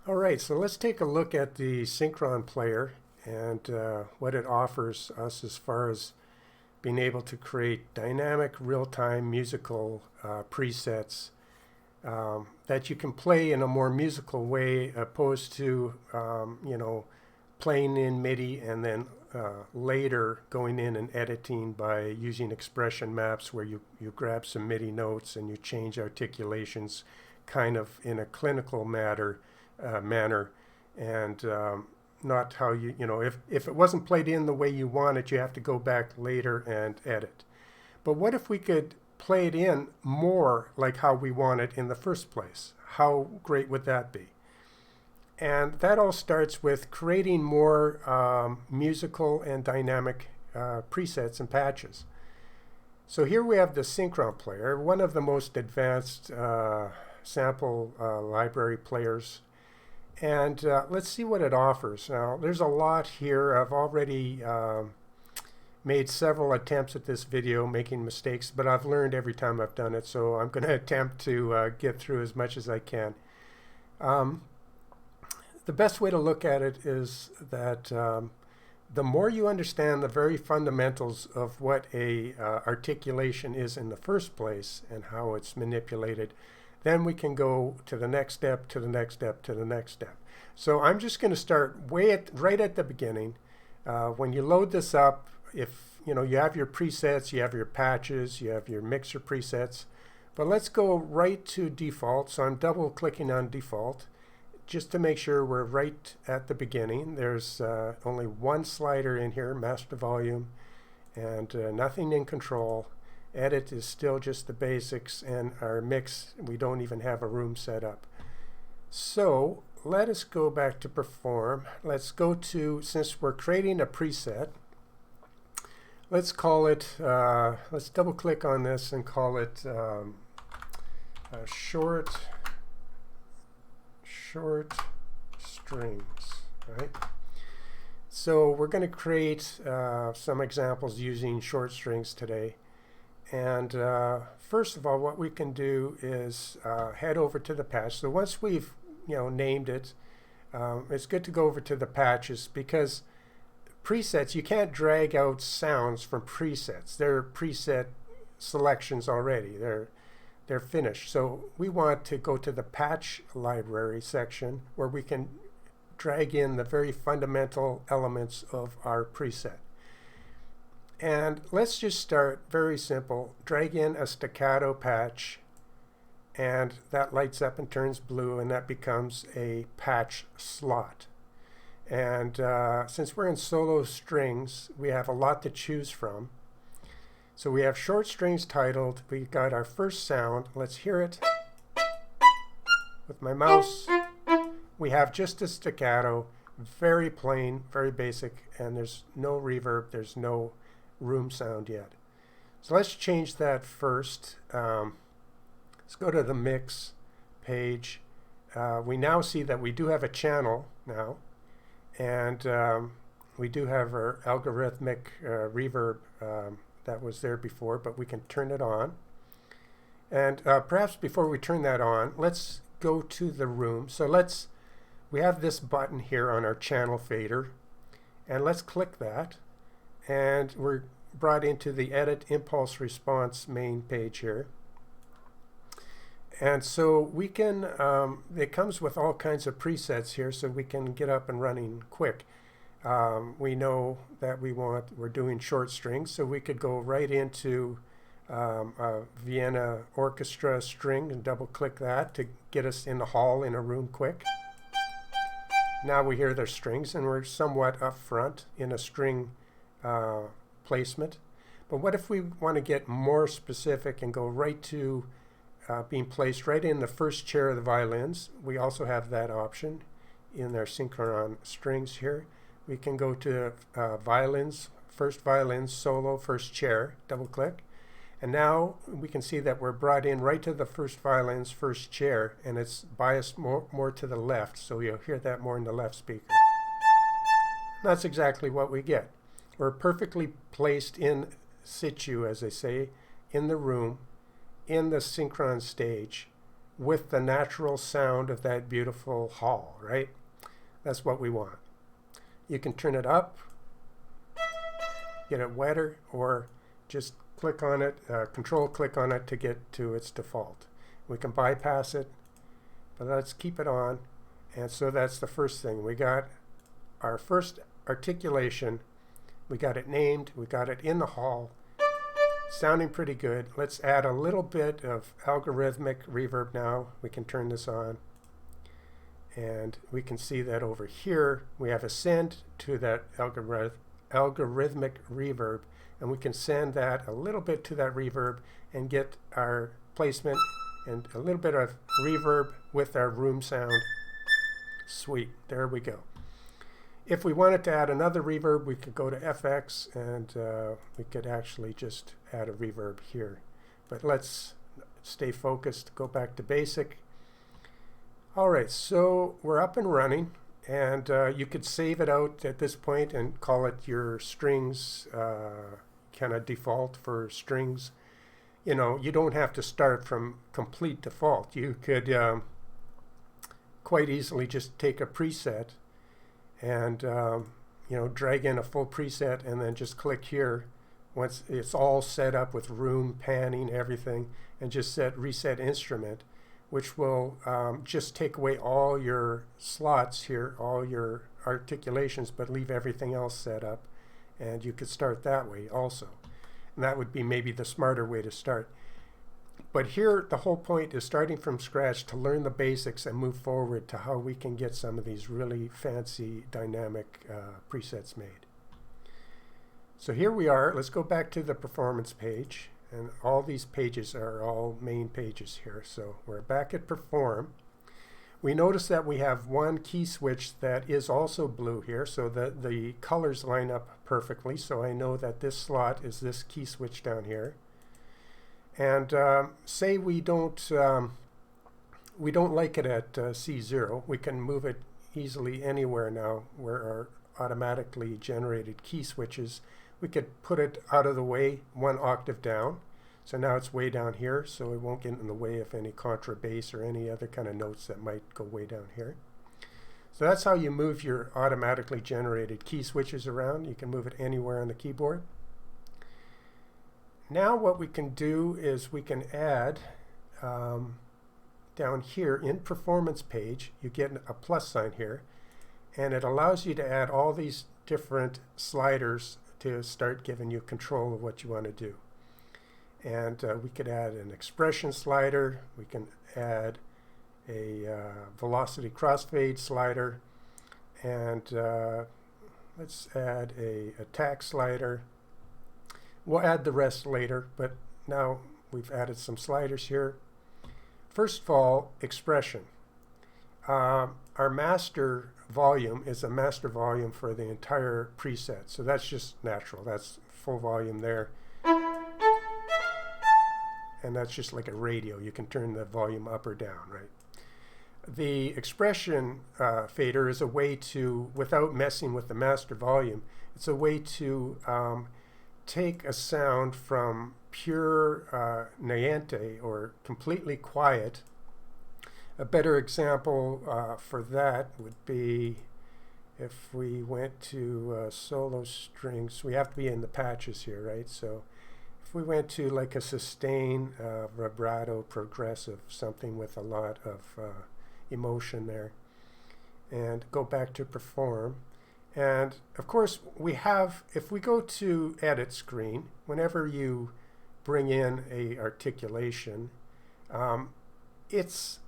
All right, so let's take a look at the Synchron player and what it offers us as far as being able to create dynamic, real-time musical presets that you can play in a more musical way opposed to, playing in MIDI and then later going in and editing by using expression maps where you grab some MIDI notes and you change articulations kind of in a clinical manner and not how if it wasn't played in the way you want it, you have to go back later and edit. But what if we could play it in more like how we want it in the first place? How great would that be? And that all starts with creating more musical and dynamic presets and patches. So here we have the Synchron player, one of the most advanced sample library players. And let's see what it offers. Now, there's a lot here. I've already made several attempts at this video, making mistakes, but I've learned every time I've done it, so I'm going to attempt to get through as much as I can. The best way to look at it is that the more you understand the very fundamentals of what a articulation is in the first place and how it's manipulated, then we can go to the next step, to the next step, to the next step. So I'm just going to start right at the beginning. When you load this up, if you have your presets, you have your patches, you have your mixer presets, but let's go right to default. So I'm double clicking on default just to make sure we're right at the beginning. There's only one slider in here, master volume, and nothing in control. Edit is still just the basics, and our mix, we don't even have a room set up. So let us go back to perform. Let's go to, since we're creating a preset, let's call it, let's double click on this and call it short strings, right? So we're going to create some examples using short strings today. And first of all, what we can do is head over to the patch. So once we've named it, it's good to go over to the patches, because presets, you can't drag out sounds from presets. They're preset selections already. They're finished. So we want to go to the patch library section where we can drag in the very fundamental elements of our preset. And let's just start very simple. Drag in a staccato patch, and that lights up and turns blue, and that becomes a patch slot. And since we're in solo strings, we have a lot to choose from. So we have short strings titled. We got our first sound. Let's hear it with my mouse. We have just a staccato, very plain, very basic, and there's no reverb, there's no room sound yet. So let's change that first. Let's go to the mix page. We now see that we do have a channel now, and we do have our algorithmic reverb that was there before, but we can turn it on. And perhaps before we turn that on, let's go to the room. So we have this button here on our channel fader, and let's click that. And we're brought into the Edit Impulse Response main page here. And so we can, it comes with all kinds of presets here, so we can get up and running quick. We know that we're doing short strings, so we could go right into a Vienna orchestra string and double click that to get us in the hall in a room quick. Now we hear their strings, and we're somewhat up front in a string placement. But what if we want to get more specific and go right to being placed right in the first chair of the violins? We also have that option in our Synchron strings here. We can go to violins, first violin, solo, first chair, double click. And now we can see that we're brought in right to the first violin's first chair, and it's biased more to the left, so you'll hear that more in the left speaker. That's exactly what we get. We're perfectly placed in situ, as they say, in the room, in the Synchron stage, with the natural sound of that beautiful hall, right? That's what we want. You can turn it up, get it wetter, or just click on it, control click on it to get to its default. We can bypass it, but let's keep it on. And so that's the first thing. We got our first articulation. We got it named. We got it in the hall. Sounding pretty good. Let's add a little bit of algorithmic reverb now. We can turn this on. And we can see that over here we have a send to that algorithmic reverb. And we can send that a little bit to that reverb and get our placement and a little bit of reverb with our room sound. Sweet. There we go. If we wanted to add another reverb, we could go to FX and we could actually just add a reverb here. But let's stay focused, go back to basic. All right, so we're up and running, and you could save it out at this point and call it your strings, kind of default for strings. You know, you don't have to start from complete default. You could quite easily just take a preset and you know, drag in a full preset and then just click here once it's all set up with room, panning, everything, and just reset instrument, which will just take away all your slots here, all your articulations, but leave everything else set up. And you could start that way also. And that would be maybe the smarter way to start. But here, the whole point is starting from scratch to learn the basics and move forward to how we can get some of these really fancy dynamic presets made. So here we are. Let's go back to the performance page. And all these pages are all main pages here. So we're back at perform. We notice that we have one key switch that is also blue here. So the colors line up perfectly. So I know that this slot is this key switch down here. And say we don't like it at C0, we can move it easily anywhere now where our automatically generated key switches. We could put it out of the way, one octave down. So now it's way down here, so it won't get in the way of any contrabass or any other kind of notes that might go way down here. So that's how you move your automatically generated key switches around. You can move it anywhere on the keyboard. Now what we can do is we can add down here in performance page, you get a plus sign here, and it allows you to add all these different sliders to start giving you control of what you want to do. And we could add an expression slider, we can add a velocity crossfade slider, and let's add a attack slider. We'll add the rest later, but now we've added some sliders here. First of all, expression. Our master volume is a master volume for the entire preset, so that's just natural. That's full volume there. And that's just like a radio. You can turn the volume up or down, right? The expression fader is a way to, without messing with the master volume, it's a way to take a sound from pure niente or completely quiet. A better example for that would be if we went to solo strings. We have to be in the patches here, right? So if we went to like a sustain, vibrato, progressive, something with a lot of emotion there, and go back to perform. And of course we have, if we go to edit screen, whenever you bring in a articulation, its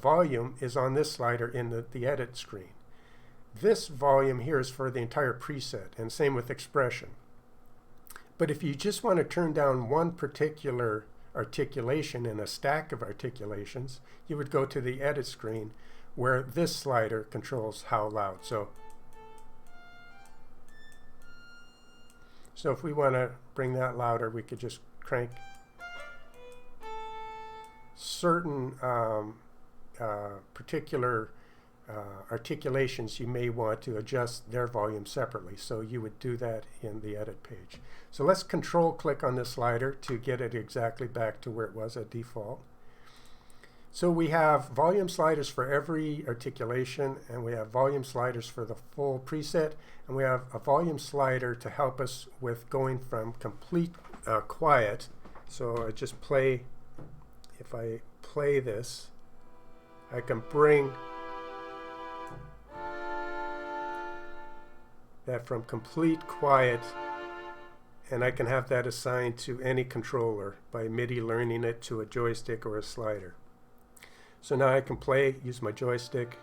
volume is on this slider in the edit screen. This volume here is for the entire preset, and same with expression. But if you just want to turn down one particular articulation in a stack of articulations, you would go to the edit screen where this slider controls how loud. So if we want to bring that louder, we could just crank certain particular articulations, you may want to adjust their volume separately. So you would do that in the edit page. So let's control click on the slider to get it exactly back to where it was at default. So we have volume sliders for every articulation, and we have volume sliders for the full preset, and we have a volume slider to help us with going from complete quiet. So I just play, if I play this, I can bring that from complete quiet, and I can have that assigned to any controller by MIDI learning it to a joystick or a slider. So now I can play, use my joystick.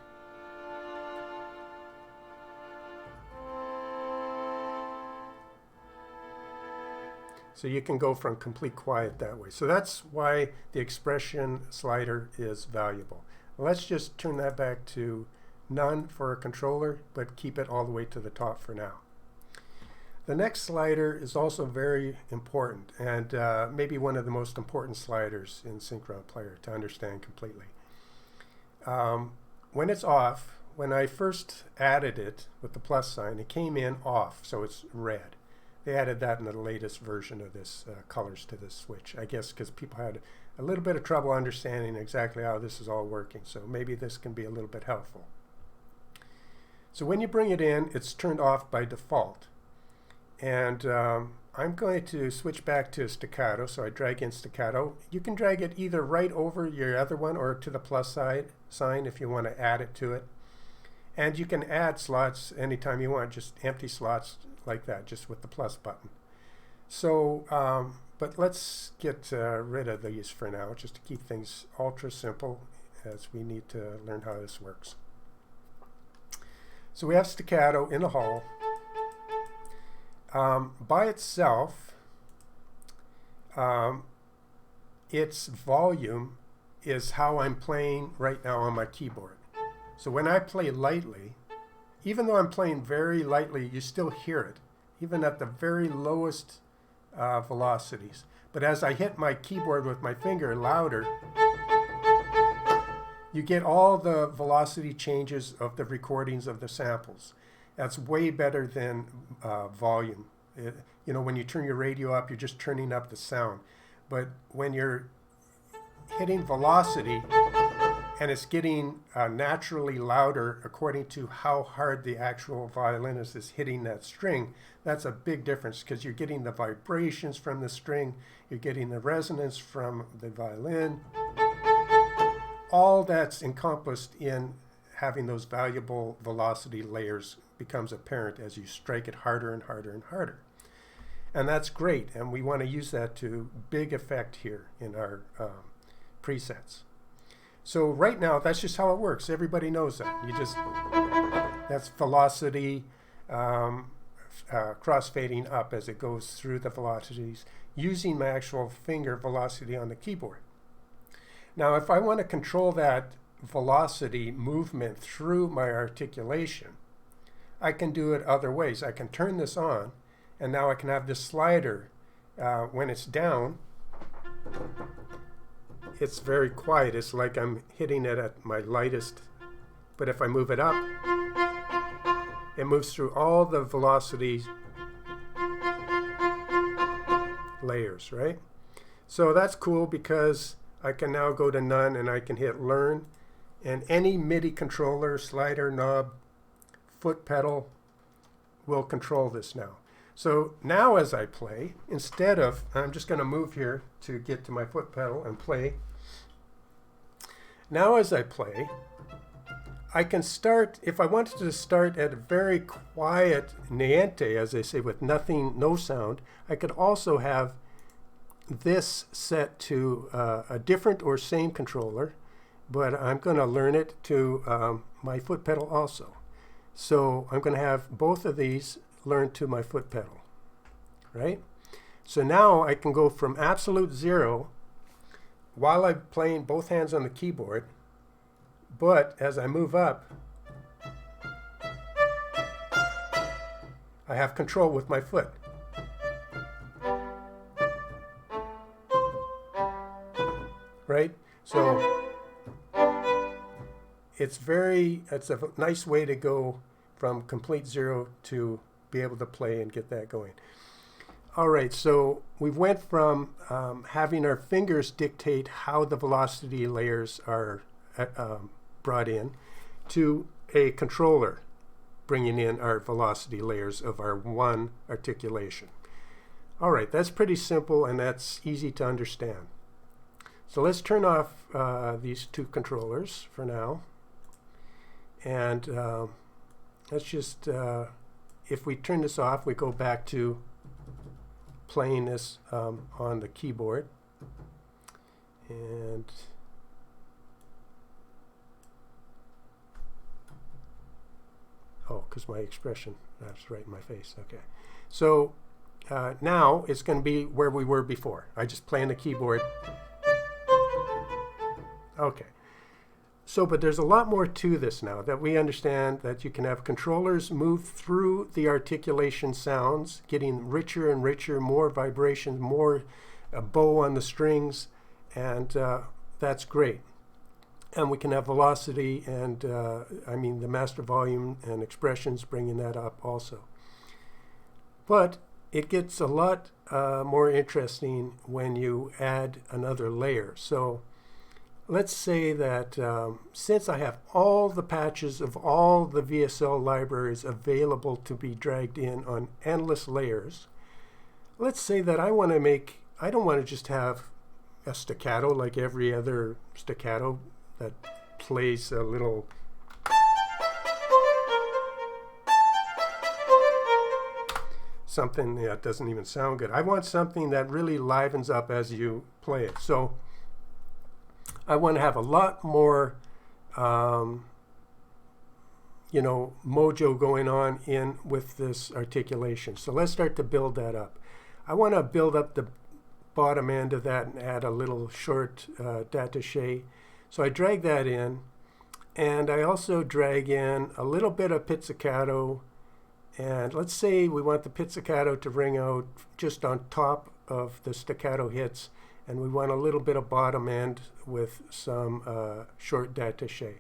So you can go from complete quiet that way. So that's why the expression slider is valuable. Let's just turn that back to none for a controller, but keep it all the way to the top for now. The next slider is also very important, and maybe one of the most important sliders in Synchron Player to understand completely. When it's off, when I first added it with the plus sign, it came in off, so it's red. They added that in the latest version of this colors to this switch, I guess because people had a little bit of trouble understanding exactly how this is all working, so maybe this can be a little bit helpful. So when you bring it in, it's turned off by default. And I'm going to switch back to staccato, so I drag in staccato. You can drag it either right over your other one or to the plus sign if you want to add it to it. And you can add slots anytime you want, just empty slots like that, just with the plus button. So, but let's get rid of these for now, just to keep things ultra simple, as we need to learn how this works. So we have staccato in the hall. By itself, its volume is how I'm playing right now on my keyboard. So when I play lightly, even though I'm playing very lightly, you still hear it, even at the very lowest velocities. But as I hit my keyboard with my finger louder, you get all the velocity changes of the recordings of the samples. That's way better than volume. You know, when you turn your radio up, you're just turning up the sound. But when you're hitting velocity and it's getting naturally louder according to how hard the actual violinist is hitting that string, that's a big difference because you're getting the vibrations from the string, you're getting the resonance from the violin. All that's encompassed in having those valuable velocity layers becomes apparent as you strike it harder and harder and harder. And that's great, and we want to use that to big effect here in our presets. So right now, that's just how it works. Everybody knows that. You just, that's velocity crossfading up as it goes through the velocities, using my actual finger velocity on the keyboard. Now, if I want to control that velocity movement through my articulation, I can do it other ways. I can turn this on, and now I can have this slider. When it's down, it's very quiet. It's like I'm hitting it at my lightest. But if I move it up, it moves through all the velocity layers, right? So that's cool because I can now go to none and I can hit learn, and any MIDI controller, slider, knob, foot pedal will control this now. So now as I play, instead of, I'm just going to move here to get to my foot pedal and play. Now as I play, I can start, if I wanted to start at a very quiet niente, as they say, with nothing, no sound, I could also have this set to a different or same controller, but I'm going to learn it to my foot pedal also. So I'm going to have both of these learned to my foot pedal, right? So now I can go from absolute zero while I'm playing both hands on the keyboard, but as I move up, I have control with my foot. Right? So it's a nice way to go from complete zero to be able to play and get that going. All right, so we went from having our fingers dictate how the velocity layers are brought in to a controller bringing in our velocity layers of our one articulation. All right, that's pretty simple and that's easy to understand. So let's turn off these two controllers for now. And let's just, if we turn this off, we go back to playing this on the keyboard. And oh, because my expression, that's right in my face. Okay. So now it's going to be where we were before. I just play on the keyboard. Okay. So, but there's a lot more to this now, that we understand that you can have controllers move through the articulation sounds, getting richer and richer, more vibration, more bow on the strings, and that's great. And we can have velocity and, I mean, the master volume and expressions, bringing that up also. But it gets a lot more interesting when you add another layer. So let's say that since I have all the patches of all the VSL libraries available to be dragged in on endless layers, let's say that I want to make, I don't want to just have a staccato like every other staccato that plays a little something that doesn't even sound good. I want something that really livens up as you play it. So I want to have a lot more, you know, mojo going on in with this articulation. So let's start to build that up. I want to build up the bottom end of that and add a little short détaché. So I drag that in, and I also drag in a little bit of pizzicato. And let's say we want the pizzicato to ring out just on top of the staccato hits, and we want a little bit of bottom end with some short détaché.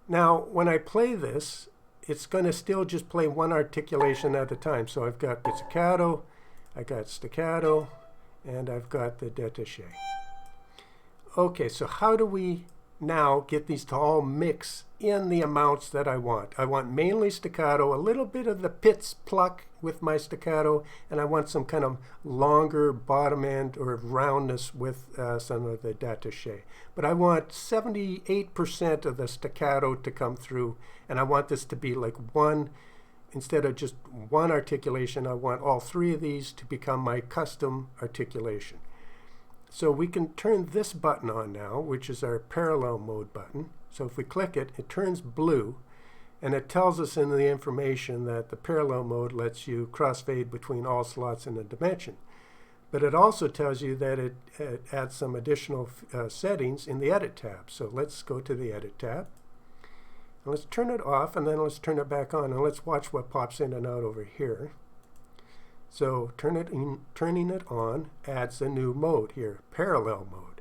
Now, when I play this, it's going to still just play one articulation at a time. So I've got pizzicato, I got staccato, and I've got the détaché. Okay, so how do we now get these to all mix in the amounts that I want? I want mainly staccato, a little bit of the pizz pluck with my staccato, and I want some kind of longer bottom end or roundness with some of the détaché. But I want 78% of the staccato to come through, and I want this to be like one, instead of just one articulation, I want all three of these to become my custom articulation. So we can turn this button on now, which is our parallel mode button. So if we click it, it turns blue, and it tells us in the information that the parallel mode lets you crossfade between all slots in a dimension. But it also tells you that it adds some additional settings in the Edit tab. So let's go to the Edit tab. And let's turn it off, and then let's turn it back on, and let's watch what pops in and out over here. So turning it on adds a new mode here, parallel mode.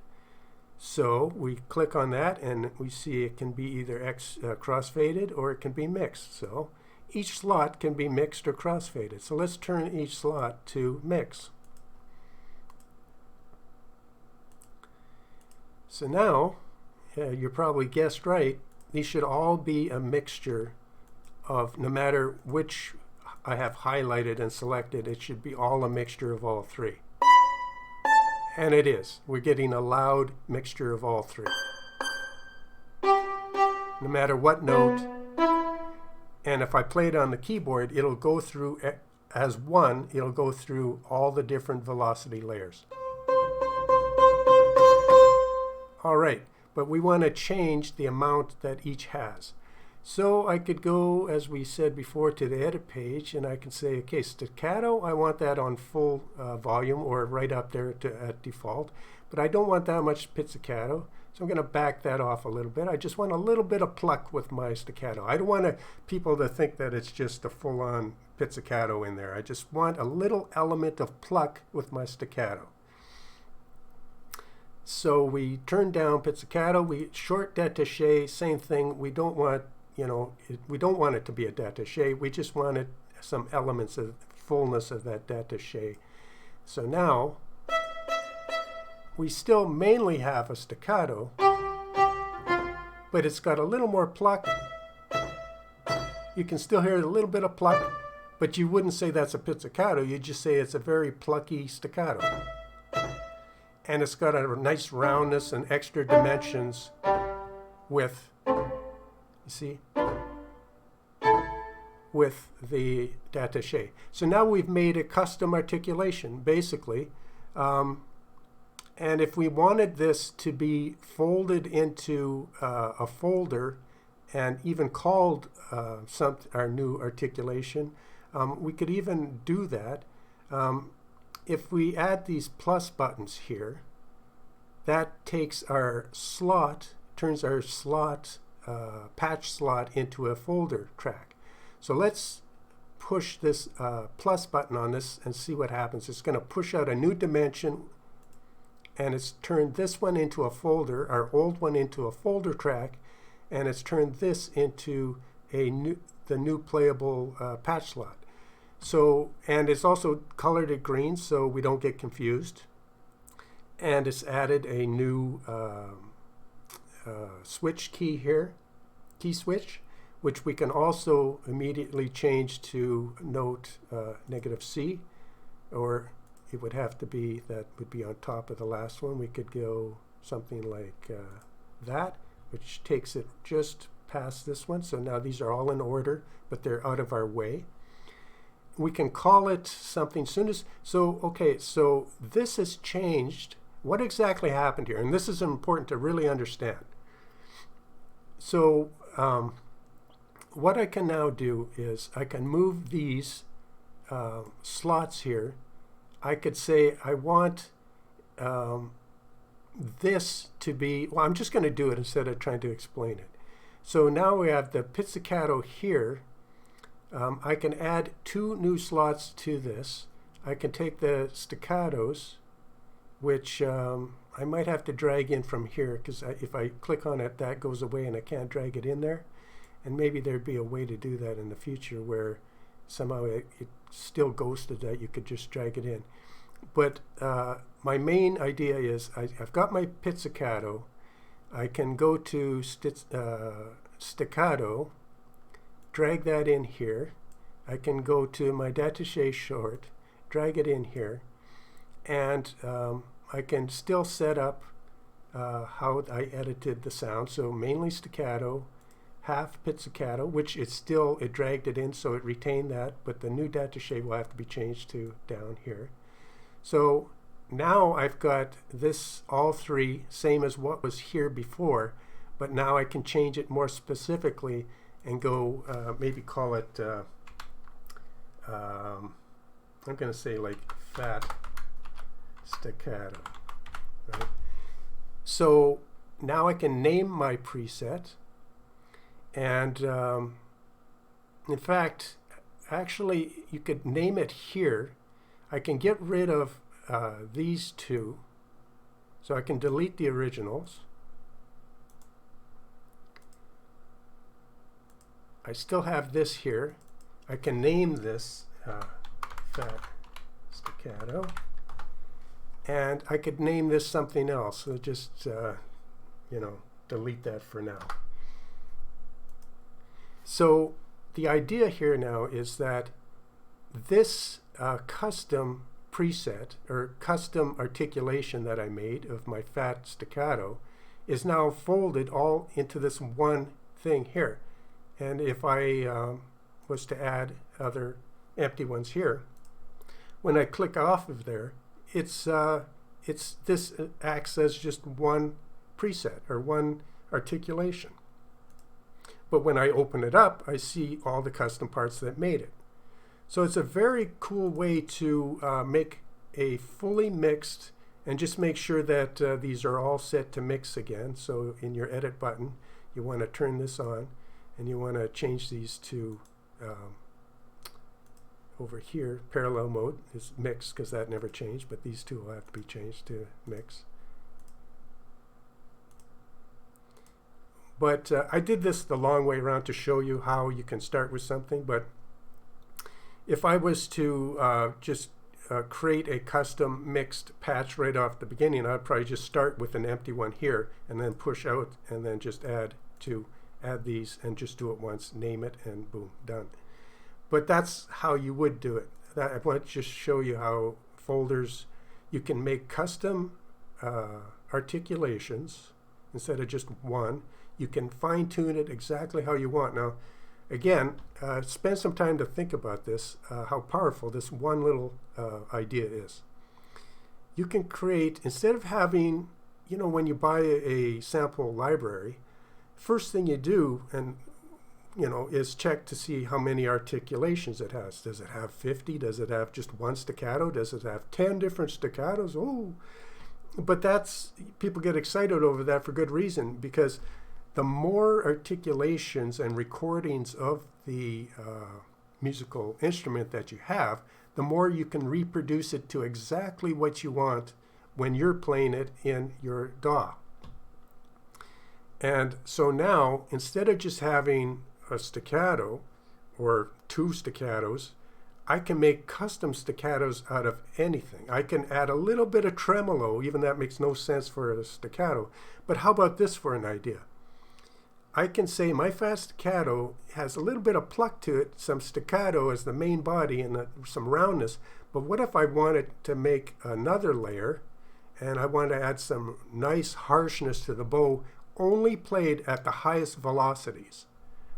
So we click on that, and we see it can be either crossfaded or it can be mixed. So each slot can be mixed or crossfaded. So let's turn each slot to mix. So now, you probably guessed right, these should all be a mixture of, no matter which I have highlighted and selected, it should be all a mixture of all three. And it is. We're getting a loud mixture of all three. No matter what note. And if I play it on the keyboard, it'll go through, as one, it'll go through all the different velocity layers. All right, but we want to change the amount that each has. So I could go, as we said before, to the edit page, and I can say, okay, staccato, I want that on full volume or right up there at default, but I don't want that much pizzicato, so I'm going to back that off a little bit. I just want a little bit of pluck with my staccato. I don't want people to think that it's just a full-on pizzicato in there. I just want a little element of pluck with my staccato. So we turn down pizzicato, we short détaché, same thing. We don't want, we don't want it to be a détaché. We just wanted some elements of fullness of that détaché. So now we still mainly have a staccato, but it's got a little more pluck. You can still hear a little bit of pluck, but you wouldn't say that's a pizzicato. You'd just say it's a very plucky staccato. And it's got a nice roundness and extra dimensions with, you see, with the détaché. So now we've made a custom articulation, basically. And if we wanted this to be folded into a folder and even called our new articulation, we could even do that. If we add these plus buttons here, that takes our slot, turns our slot, patch slot into a folder track. So let's push this plus button on this and see what happens. It's going to push out a new dimension, and it's turned this one into a folder, our old one into a folder track, and it's turned this into the new playable patch slot. So, and it's also colored it green so we don't get confused. And it's added a new switch key here, key switch, which we can also immediately change to note -C, or it would have to be, that would be on top of the last one. We could go something like that, which takes it just past this one. So now these are all in order, but they're out of our way. We can call it something soon as, so okay, so this has changed. What exactly happened here? And this is important to really understand. So what I can now do is I can move these slots here. I could say I want this to be, well, I'm just going to do it instead of trying to explain it. So now we have the pizzicato here. I can add 2 new slots to this. I can take the staccatos, which I might have to drag in from here, because if I click on it, that goes away and I can't drag it in there. And maybe there'd be a way to do that in the future where somehow it still goes to that. You could just drag it in. But my main idea is I've got my pizzicato. I can go to staccato, drag that in here. I can go to my détaché short, drag it in here, and I can still set up how I edited the sound. So mainly staccato, half pizzicato, which it's still, it dragged it in, so it retained that, but the new détaché will have to be changed to down here. So now I've got this, all 3, same as what was here before, but now I can change it more specifically and go, maybe call it, I'm going to say like fat staccato, right? So now I can name my preset, and in fact, actually you could name it here. I can get rid of these 2, so I can delete the originals. I still have this here. I can name this fat staccato, and I could name this something else. So just delete that for now. So the idea here now is that this custom preset or custom articulation that I made of my fat staccato is now folded all into this one thing here. And if I was to add other empty ones here, when I click off of there, this acts as just one preset or one articulation. But when I open it up, I see all the custom parts that made it. So it's a very cool way to make a fully mixed, and just make sure that these are all set to mix again. So in your edit button, you want to turn this on, and you want to change these to over here, parallel mode is mix, because that never changed, but these 2 will have to be changed to mix. But I did this the long way around to show you how you can start with something. But if I was to just create a custom mixed patch right off the beginning, I'd probably just start with an empty one here and then push out and then just add these and just do it once, name it, and boom, done. But that's how you would do it. I want to just show you how folders, you can make custom articulations instead of just one. You can fine-tune it exactly how you want. Now, again, spend some time to think about this, how powerful this one little idea is. You can create, instead of having, you know, when you buy a sample library, first thing you do, and you know, is check to see how many articulations it has. Does it have 50? Does it have just one staccato? Does it have 10 different staccatos? Oh, but that's, people get excited over that for good reason, because the more articulations and recordings of the musical instrument that you have, the more you can reproduce it to exactly what you want when you're playing it in your DAW. And so now, instead of just having a staccato or two staccatos, I can make custom staccatos out of anything. I can add a little bit of tremolo, even that makes no sense for a staccato. But how about this for an idea? I can say my fast staccato has a little bit of pluck to it, some staccato as the main body and some roundness. But what if I wanted to make another layer and I want to add some nice harshness to the bow, only played at the highest velocities,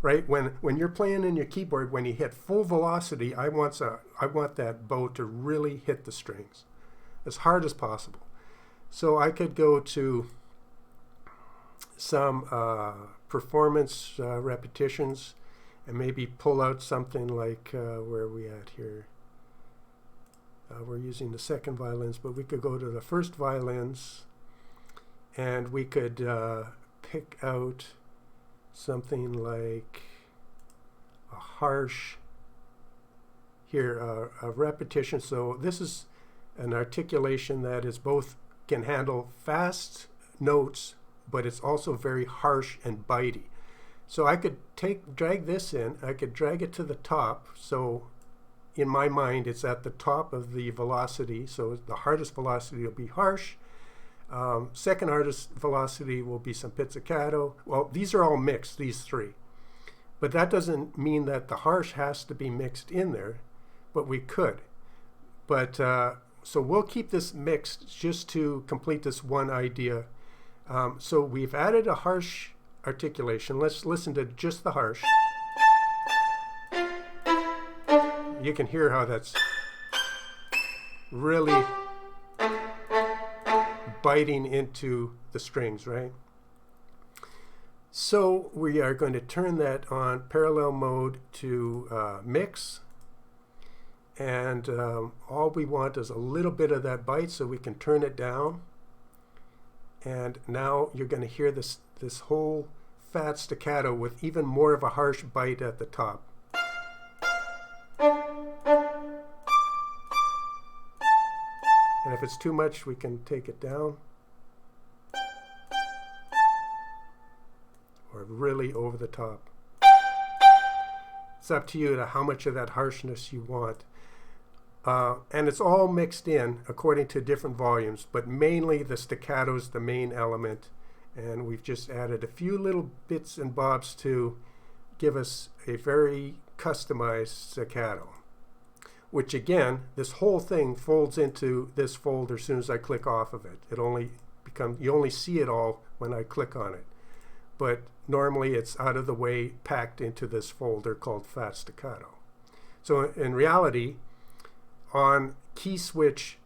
right? When you're playing in your keyboard, when you hit full velocity, I want that bow to really hit the strings as hard as possible. So I could go to some performance repetitions and maybe pull out something like, where are we at here? We're using the second violins, but we could go to the first violins and we could pick out something like a harsh, here, a repetition. So this is an articulation that is both, can handle fast notes, but it's also very harsh and bitey. So I could drag this in, I could drag it to the top. So in my mind, it's at the top of the velocity. So the hardest velocity will be harsh. Second hardest velocity will be some pizzicato. Well, these are all mixed, these three. But that doesn't mean that the harsh has to be mixed in there, but we could. But so we'll keep this mixed just to complete this one idea. So we've added a harsh articulation. Let's listen to just the harsh. You can hear how that's really biting into the strings, right? So we are going to turn that on parallel mode to mix. And all we want is a little bit of that bite, so we can turn it down. And now you're going to hear this whole fat staccato with even more of a harsh bite at the top. And if it's too much, we can take it down. Or really over the top. It's up to you to how much of that harshness you want. And it's all mixed in according to different volumes, but mainly the staccato is the main element. And we've just added a few little bits and bobs to give us a very customized staccato. Which again, this whole thing folds into this folder as soon as I click off of it. It only becomes, you only see it all when I click on it. But normally it's out of the way, packed into this folder called Fat Staccato. So in reality, on key switch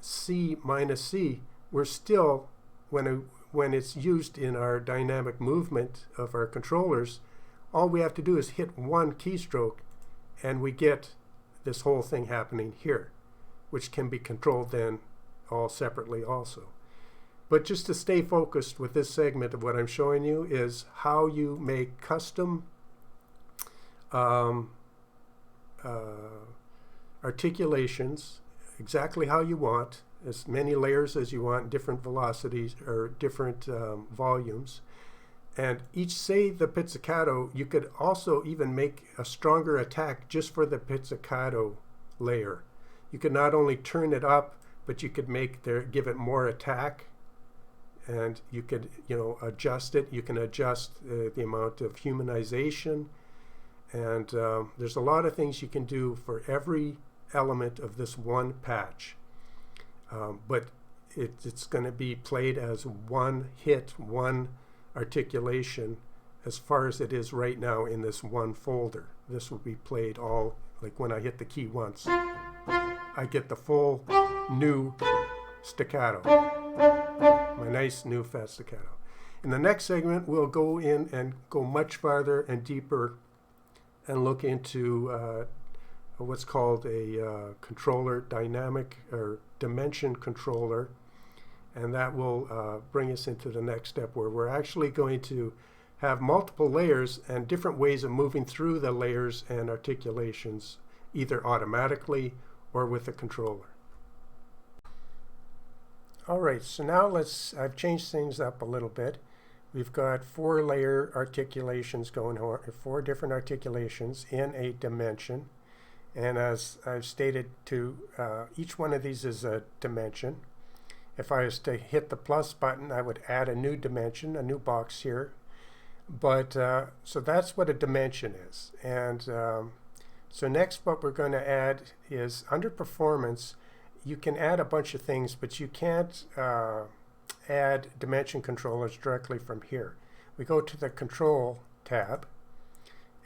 C minus C, we're still, when it's used in our dynamic movement of our controllers, all we have to do is hit one keystroke and we get this whole thing happening here, which can be controlled then all separately also. But just to stay focused with this segment of what I'm showing you is how you make custom articulations exactly how you want, as many layers as you want, different velocities or different volumes, And each, say the pizzicato, you could also even make a stronger attack just for the pizzicato layer. You could not only turn it up, but you could give it more attack, and you could, adjust it. You can adjust the amount of humanization, and there's a lot of things you can do for every element of this one patch. But it's going to be played as one hit, one articulation, as far as it is right now in this one folder. This will be played all, like when I hit the key once, I get the full new staccato, my nice new fast staccato. In the next segment, we'll go in and go much farther and deeper and look into what's called a controller dynamic or dimension controller, and that will bring us into the next step where we're actually going to have multiple layers and different ways of moving through the layers and articulations, either automatically or with a controller. Alright, so now I've changed things up a little bit. We've got 4 layer articulations going on, 4 different articulations in a dimension. And as I've stated, each one of these is a dimension. If I was to hit the plus button, I would add a new dimension, a new box here. But so that's what a dimension is. And so next what we're going to add is, under performance, you can add a bunch of things, but you can't add dimension controllers directly from here. We go to the Control tab,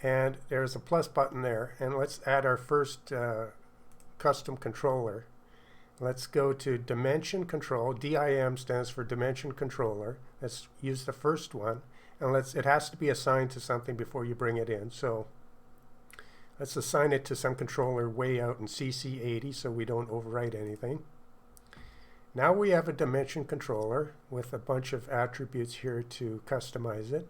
and there's a plus button there, and let's add our first custom controller. Let's go to Dimension Control. DIM stands for Dimension Controller. Let's use the first one, and it has to be assigned to something before you bring it in. So let's assign it to some controller way out in CC80 so we don't overwrite anything. Now we have a dimension controller with a bunch of attributes here to customize it.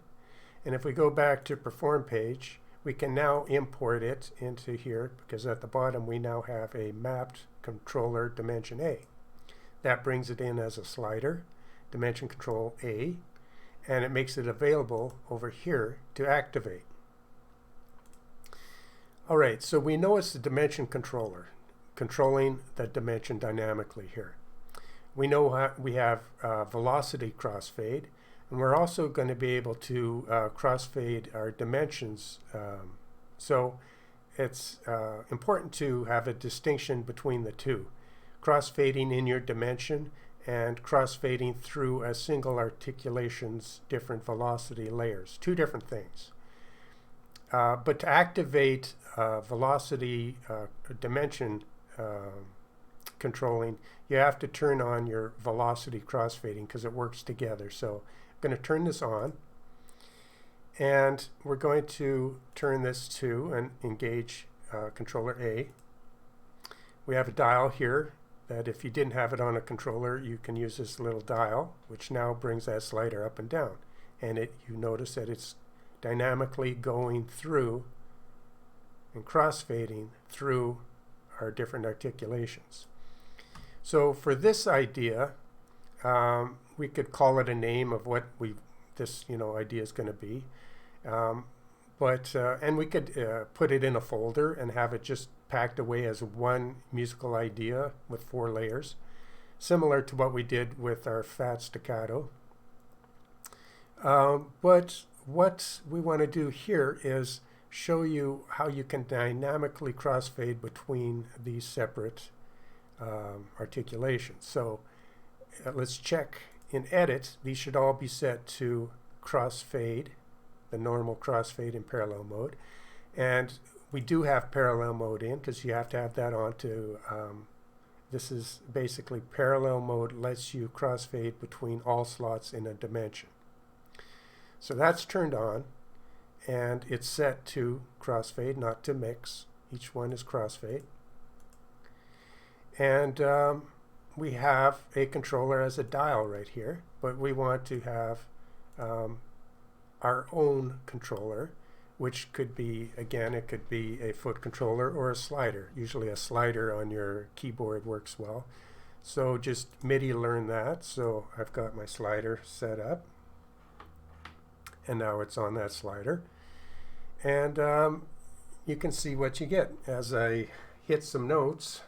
And if we go back to Perform page, we can now import it into here, because at the bottom we now have a mapped controller dimension A. That brings it in as a slider, dimension control A, and it makes it available over here to activate. Alright, so we know it's the dimension controller, controlling the dimension dynamically here. We know we have velocity crossfade, and we're also going to be able to crossfade our dimensions. So it's important to have a distinction between the two. Crossfading in your dimension and crossfading through a single articulation's different velocity layers. Two different things. But to activate velocity dimension controlling, you have to turn on your velocity crossfading because it works together. So I'm going to turn this on, and we're going to turn this to and engage controller A. We have a dial here that if you didn't have it on a controller, you can use this little dial, which now brings that slider up and down. And you notice that it's dynamically going through and crossfading through our different articulations. So for this idea, we could call it a name of what this idea is going to be, and we could put it in a folder and have it just packed away as one musical idea with 4 layers, similar to what we did with our fat staccato. But what we want to do here is show you how you can dynamically crossfade between these separate articulations. So let's check in Edit. These should all be set to crossfade, the normal crossfade in parallel mode. And we do have parallel mode in, because you have to have that on to, this is basically parallel mode lets you crossfade between all slots in a dimension. So that's turned on, and it's set to crossfade, not to mix. Each one is crossfade. And we have a controller as a dial right here, but we want to have our own controller, which could be, again, it could be a foot controller or a slider. Usually a slider on your keyboard works well. So just MIDI learn that. So I've got my slider set up. and now it's on that slider. And you can see what you get as I hit some notes.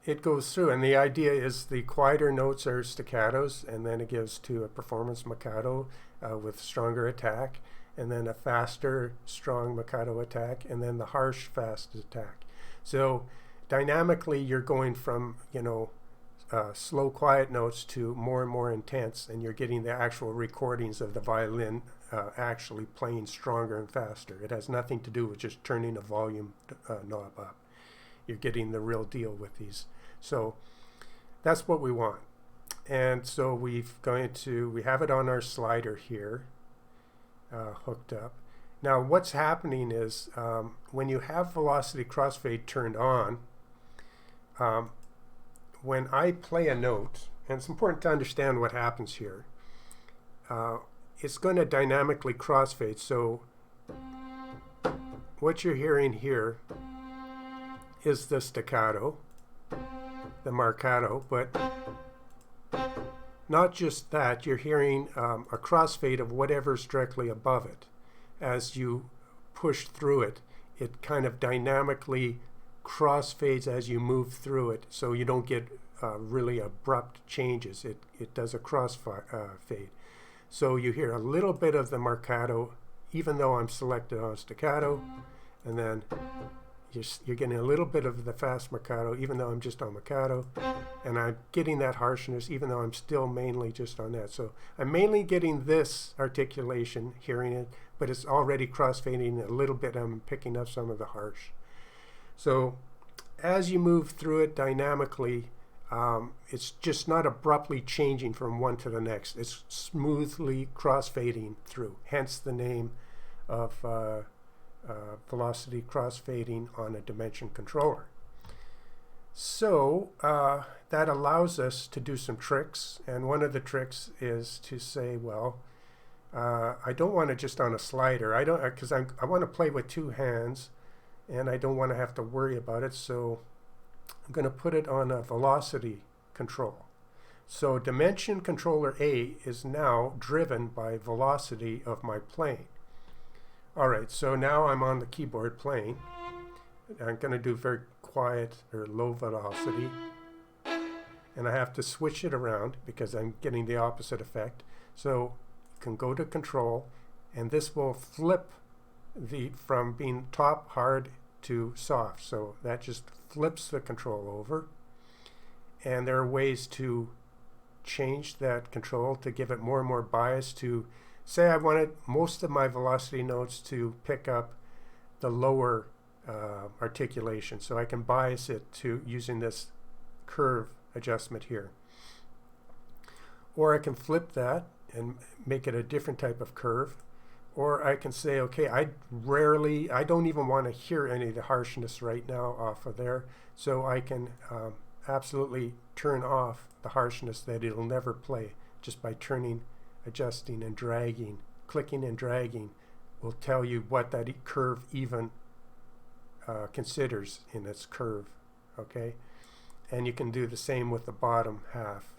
It goes through, and the idea is the quieter notes are staccatos, and then it gives to a performance Marcato with stronger attack, and then a faster, strong Marcato attack, and then the harsh, fast attack. So dynamically, you're going from, slow, quiet notes to more and more intense, and you're getting the actual recordings of the violin actually playing stronger and faster. It has nothing to do with just turning a volume knob up. You're getting the real deal with these. So that's what we want. And so we have it on our slider here, hooked up. Now what's happening is when you have velocity crossfade turned on, when I play a note, and it's important to understand what happens here, it's going to dynamically crossfade. So what you're hearing here is the staccato, the Marcato, but not just that, you're hearing a crossfade of whatever's directly above it. As you push through it, it kind of dynamically crossfades as you move through it, so you don't get really abrupt changes. It does a crossfade. So you hear a little bit of the Marcato, even though I'm selected on staccato, and then you're getting a little bit of the fast Marcato, even though I'm just on Marcato, and I'm getting that harshness, even though I'm still mainly just on that. So I'm mainly getting this articulation, hearing it, but it's already crossfading a little bit. I'm picking up some of the harsh. So as you move through it dynamically, it's just not abruptly changing from one to the next. It's smoothly crossfading through, hence the name of velocity crossfading on a dimension controller. So that allows us to do some tricks, and one of the tricks is to say, well, I don't want it just on a slider. I don't, because I want to play with two hands, and I don't want to have to worry about it. So I'm going to put it on a velocity control. So dimension controller A is now driven by velocity of my playing. All right, so now I'm on the keyboard playing. I'm going to do very quiet or low velocity, and I have to switch it around because I'm getting the opposite effect. So you can go to control, and this will flip from being top hard to soft. So that just flips the control over, and there are ways to change that control to give it more and more bias to, say I wanted most of my velocity notes to pick up the lower articulation, so I can bias it to using this curve adjustment here. Or I can flip that and make it a different type of curve. Or I can say, okay, I don't even want to hear any of the harshness right now off of there, so I can absolutely turn off the harshness that it'll never play just by adjusting and dragging. Clicking and dragging will tell you what that curve even considers in its curve, okay? And you can do the same with the bottom half.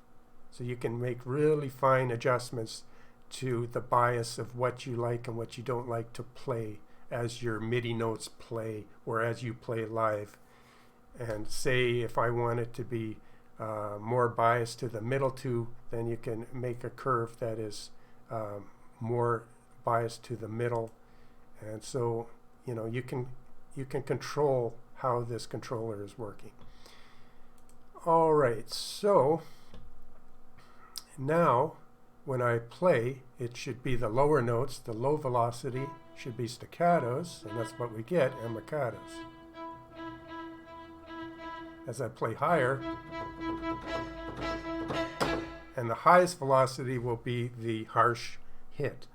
So you can make really fine adjustments to the bias of what you like and what you don't like to play as your MIDI notes play or as you play live. And say if I want it to be more biased to the middle two, then you can make a curve that is more biased to the middle. And so you can control how this controller is working. All right, so now when I play, it should be the lower notes. The low velocity should be staccatos, and that's what we get, and Marcatos. As I play higher, and the highest velocity will be the harsh hit.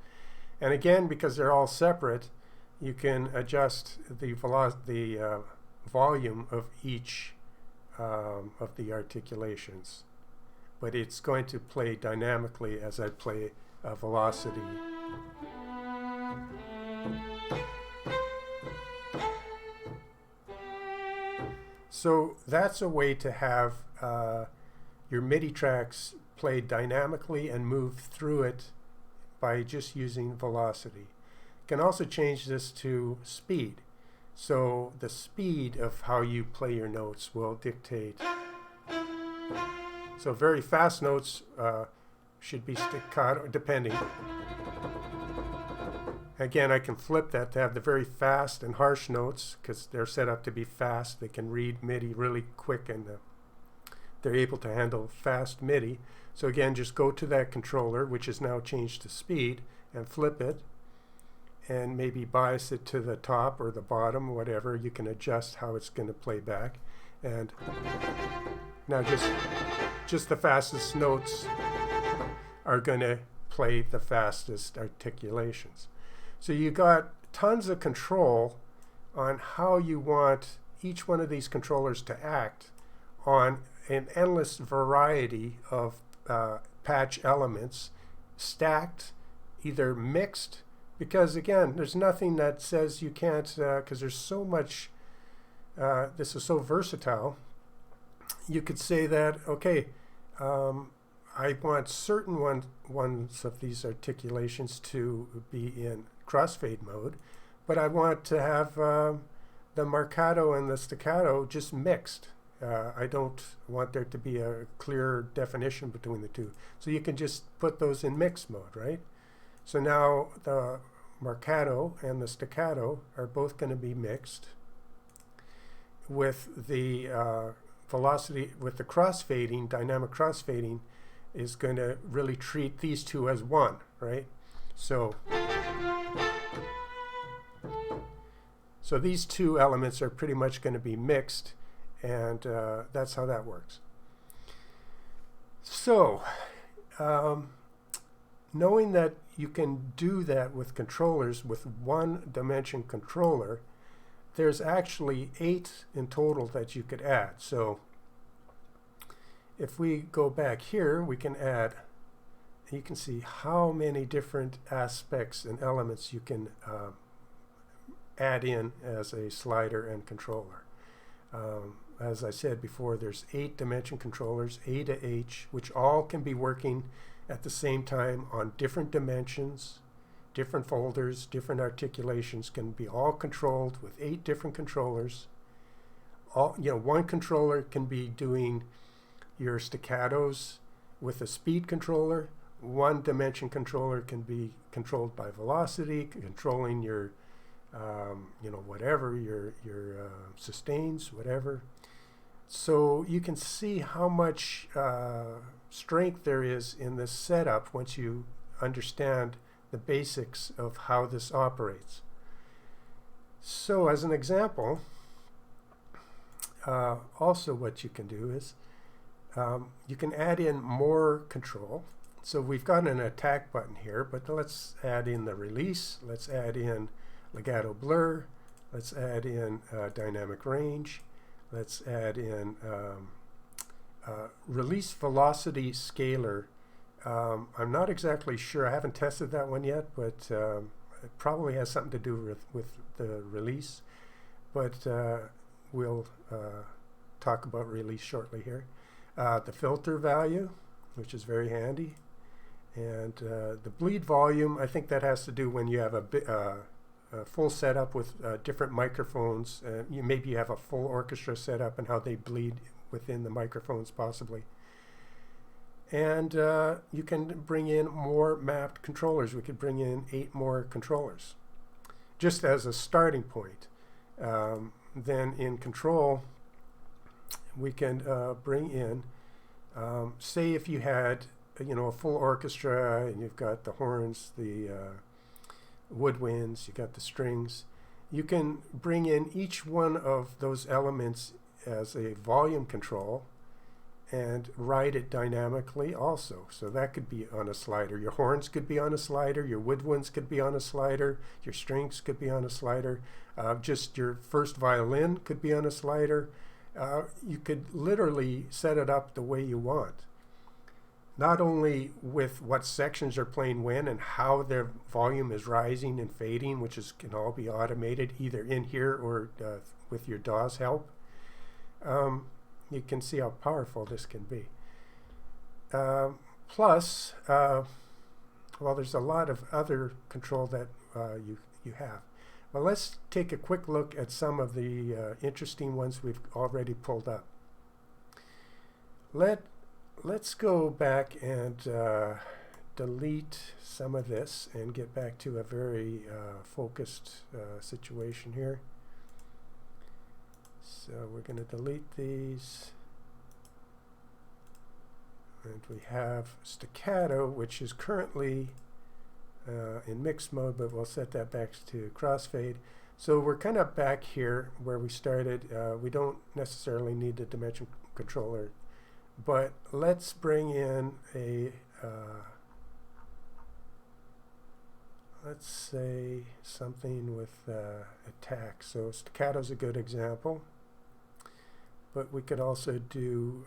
And again, because they're all separate, you can adjust the volume of each of the articulations. But it's going to play dynamically as I play a velocity. So that's a way to have your MIDI tracks played dynamically and move through it by just using velocity. You can also change this to speed. So the speed of how you play your notes will dictate. So very fast notes should be staccato, depending. Again, I can flip that to have the very fast and harsh notes because they're set up to be fast. They can read MIDI really quick, and they're able to handle fast MIDI. So again, just go to that controller, which is now changed to speed, and flip it, and maybe bias it to the top or the bottom, whatever. You can adjust how it's going to play back. And now just the fastest notes are going to play the fastest articulations. So you got tons of control on how you want each one of these controllers to act on an endless variety of patch elements, stacked, either mixed, because again, there's nothing that says you can't, because there's so much, this is so versatile. You could say that, okay, I want certain ones of these articulations to be in crossfade mode, but I want to have the Marcato and the Staccato just mixed. I don't want there to be a clear definition between the two. So you can just put those in mix mode, right? So now the Marcato and the Staccato are both going to be mixed with the velocity, with the crossfading, dynamic crossfading is going to really treat these two as one, right? So these two elements are pretty much going to be mixed, and that's how that works. So knowing that you can do that with controllers, with one dimension controller, there's actually 8 in total that you could add. So if we go back here, we can add, you can see how many different aspects and elements you can add in as a slider and controller. As I said before, there's 8 dimension controllers, A to H, which all can be working at the same time on different dimensions, different folders, different articulations, can be all controlled with 8 different controllers. All, one controller can be doing your staccatos with a speed controller. One dimension controller can be controlled by velocity, controlling your whatever, your sustains, whatever. So you can see how much strength there is in this setup once you understand the basics of how this operates. So as an example, also what you can do is you can add in more control. So we've got an attack button here, but let's add in the release. Let's add in Legato Blur. Let's add in dynamic range. Let's add in release velocity scaler. I'm not exactly sure. I haven't tested that one yet, but it probably has something to do with the release. But we'll talk about release shortly here. The filter value, which is very handy. And the bleed volume, I think that has to do when you have a full setup with different microphones. Maybe you have a full orchestra setup and how they bleed within the microphones possibly. And you can bring in more mapped controllers. We could bring in 8 more controllers just as a starting point. Then in control, we can bring in, say if you had a full orchestra and you've got the horns, the woodwinds, you got the strings, you can bring in each one of those elements as a volume control and write it dynamically also. So that could be on a slider. Your horns could be on a slider, your woodwinds could be on a slider, your strings could be on a slider, just your first violin could be on a slider. You could literally set it up the way you want. Not only with what sections are playing when and how their volume is rising and fading, which can all be automated either in here or with your DAW's help. you can see how powerful this can be. Plus, well, there's a lot of other control that you have. Well, let's take a quick look at some of the interesting ones we've already pulled up. Let's go back and delete some of this and get back to a very focused situation here. So we're going to delete these. And we have staccato, which is currently in mixed mode, but we'll set that back to crossfade. So we're kind of back here where we started. We don't necessarily need the dimension controller, but let's bring in a, let's say something with attack. So staccato is a good example, but we could also do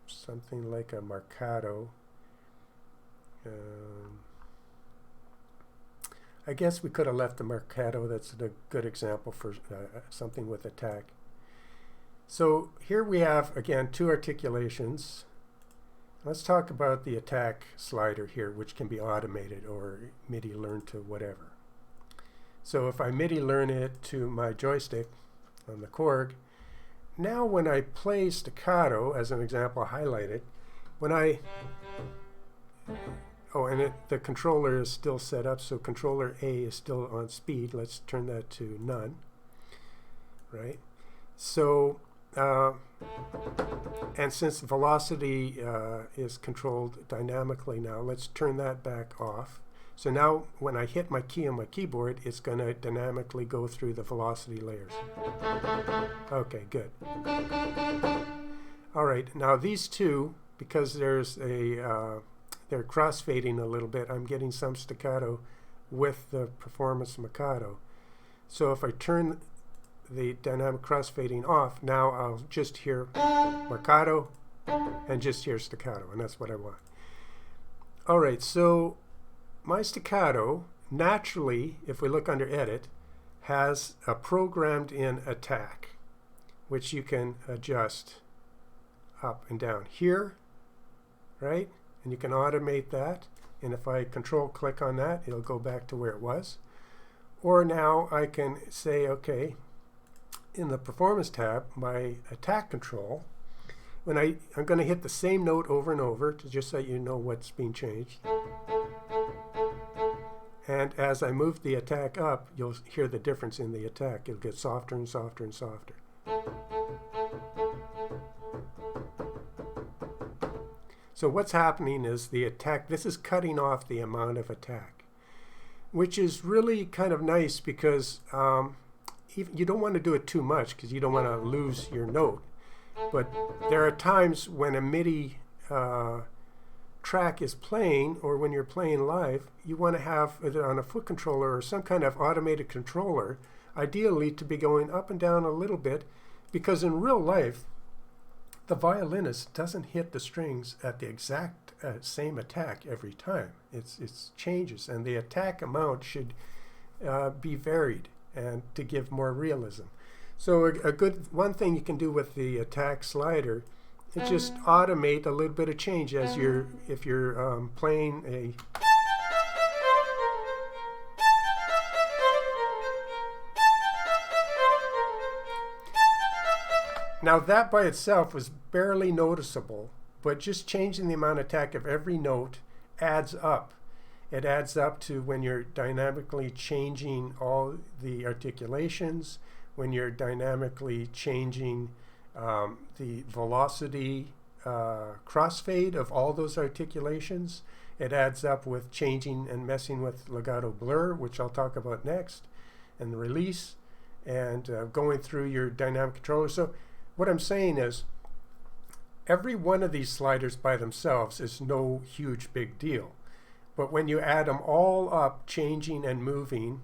something like a Marcato. I guess we could have left the Marcato. That's a good example for something with attack. So here we have, again, two articulations. Let's talk about the attack slider here, which can be automated or MIDI learned to whatever. So if I MIDI learn it to my joystick on the Korg, now when I play staccato, as an example highlighted, when I, oh, and the controller is still set up, so controller A is still on speed. Let's turn that to none, right? So, and since velocity is controlled dynamically now, let's turn that back off. So now when I hit my key on my keyboard, it's going to dynamically go through the velocity layers. Okay, good. All right, now these two, because there's a, they're crossfading a little bit, I'm getting some staccato with the performance Marcato. So if I turn the dynamic crossfading off, now I'll just hear Marcato and just hear staccato, and that's what I want. All right, so my staccato, naturally, if we look under edit, has a programmed in attack, which you can adjust up and down here, right? And you can automate that. And if I control click on that, it'll go back to where it was. Or now I can say, okay, in the performance tab, my attack control, when I'm going to hit the same note over and over, to just so you know what's being changed. And as I move the attack up, you'll hear the difference in the attack. It'll get softer and softer and softer. So what's happening is the attack, this is cutting off the amount of attack, which is really kind of nice because you don't want to do it too much because you don't want to lose your note. But there are times when a MIDI track is playing, or when you're playing live, you want to have it on a foot controller or some kind of automated controller, ideally to be going up and down a little bit, because in real life, the violinist doesn't hit the strings at the exact same attack every time. It changes, and the attack amount should be varied and to give more realism. So a good one thing you can do with the attack slider is just automate a little bit of change as if you're playing a now that by itself was barely noticeable, but just changing the amount of attack of every note adds up. It adds up to when you're dynamically changing all the articulations, when you're dynamically changing the velocity crossfade of all those articulations. It adds up with changing and messing with Legato Blur, which I'll talk about next, and the release, and going through your dynamic controller. So what I'm saying is every one of these sliders by themselves is no huge big deal. But when you add them all up, changing and moving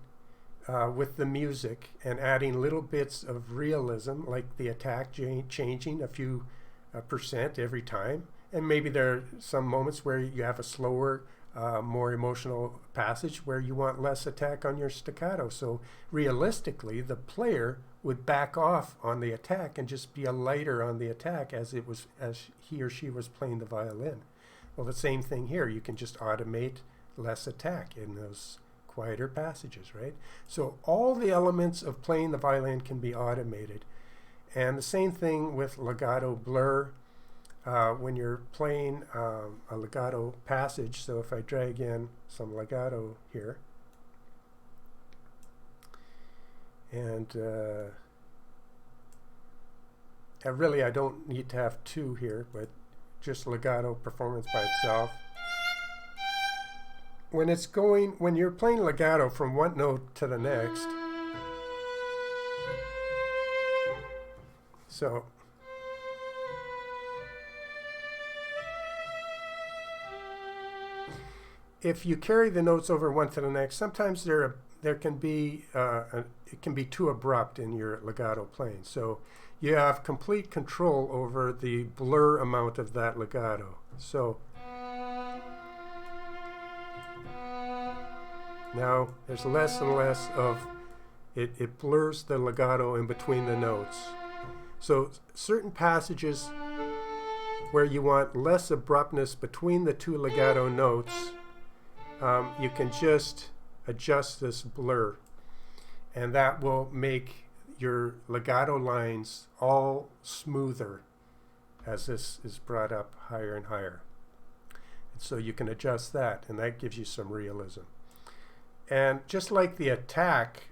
with the music and adding little bits of realism, like the attack changing a few percent every time, and maybe there are some moments where you have a slower, more emotional passage where you want less attack on your staccato. So realistically, the player would back off on the attack and just be a lighter on the attack as he or she was playing the violin. Well, the same thing here. You can just automate less attack in those quieter passages, right? So all the elements of playing the violin can be automated. And the same thing with Legato Blur. When you're playing a legato passage, so if I drag in some legato here, and really I don't need to have two here, but just legato performance by itself. When you're playing legato from one note to the next, so if you carry the notes over one to the next, sometimes there can be it can be too abrupt in your legato playing. So you have complete control over the blur amount of that legato. So now there's less and less of it. It blurs the legato in between the notes. So certain passages where you want less abruptness between the two legato notes, you can just adjust this blur, and that will make your legato lines all smoother as this is brought up higher and higher. And so you can adjust that, and that gives you some realism. And just like the attack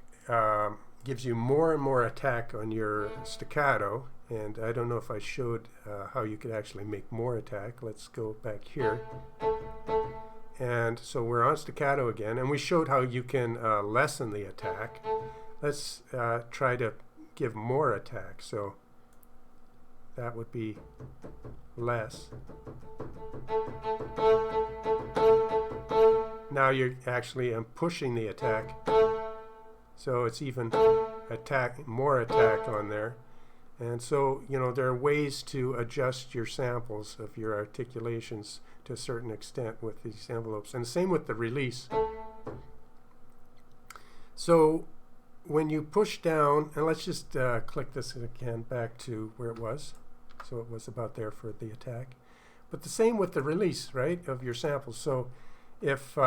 gives you more and more attack on your staccato, and I don't know if I showed how you could actually make more attack. Let's go back here. And so we're on staccato again, and we showed how you can lessen the attack. Let's try to give more attack. So that would be less. Now you're actually pushing the attack, so it's even more attack on there. And so, you know, there are ways to adjust your samples of your articulations to a certain extent with these envelopes. And same with the release. So when you push down, and let's just click this again back to where it was. So it was about there for the attack. But the same with the release, right, of your samples. So if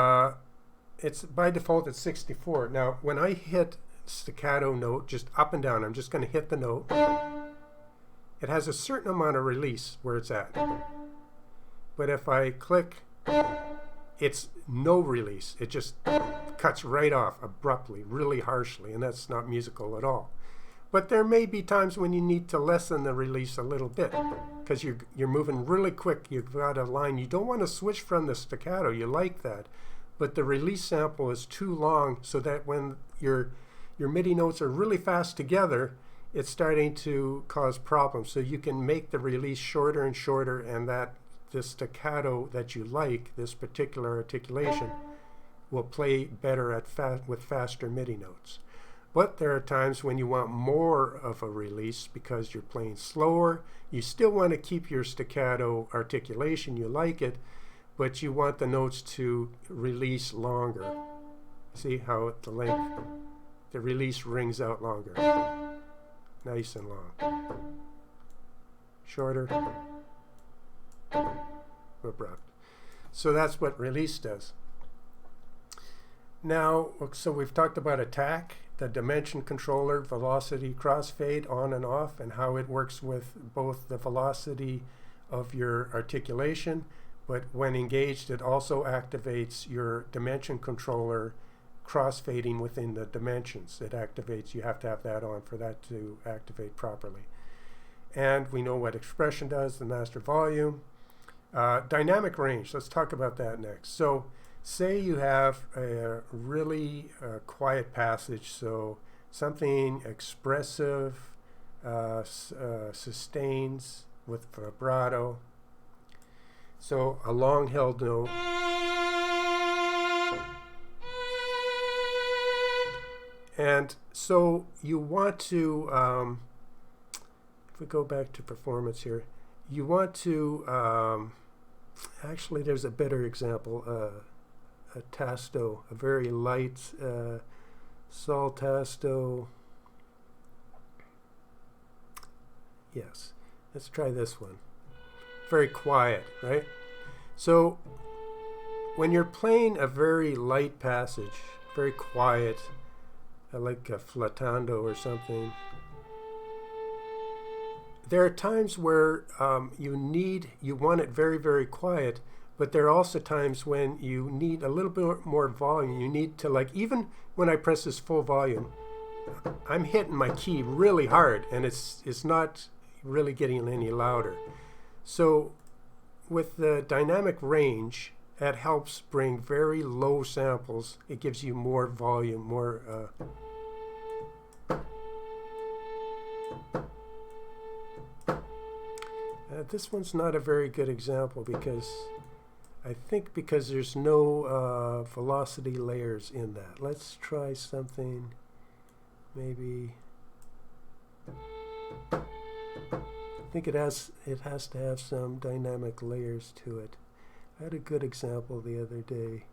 it's by default it's 64. Now when I hit staccato note, just up and down, I'm just going to hit the note. It has a certain amount of release where it's at. But if I click, it's no release. It just cuts right off abruptly, really harshly, and that's not musical at all. But there may be times when you need to lessen the release a little bit because you're moving really quick. You've got a line. You don't want to switch from the staccato. You like that. But the release sample is too long so that when your MIDI notes are really fast together, it's starting to cause problems. So you can make the release shorter and shorter, and that the staccato that you like, this particular articulation, will play better with faster MIDI notes. But there are times when you want more of a release because you're playing slower. You still want to keep your staccato articulation, you like it, but you want the notes to release longer. See how the release rings out longer. Nice and long. Shorter. Abrupt. So that's what release does. Now, so we've talked about attack, the dimension controller, velocity, crossfade, on and off, and how it works with both the velocity of your articulation, but when engaged, it also activates your dimension controller crossfading within the dimensions. It activates, you have to have that on for that to activate properly. And we know what expression does, the master volume. Dynamic range, let's talk about that next. So say you have a really quiet passage, so something expressive, sustains with vibrato. So a long held note. And so you want to, if we go back to performance here, you want to, actually there's a better example, a tasto, a very light sol tasto. Yes. Let's try this one. Very quiet, right? So when you're playing a very light passage, very quiet, like a flautando or something, there are times where you want it very, very quiet, but there are also times when you need a little bit more volume. You need to, like, even when I press this full volume, I'm hitting my key really hard, and it's not really getting any louder. So with the dynamic range, that helps bring very low samples. It gives you more volume, more this one's not a very good example because I think because there's no velocity layers in that. Let's try something maybe. I think it has to have some dynamic layers to it. I had a good example the other day.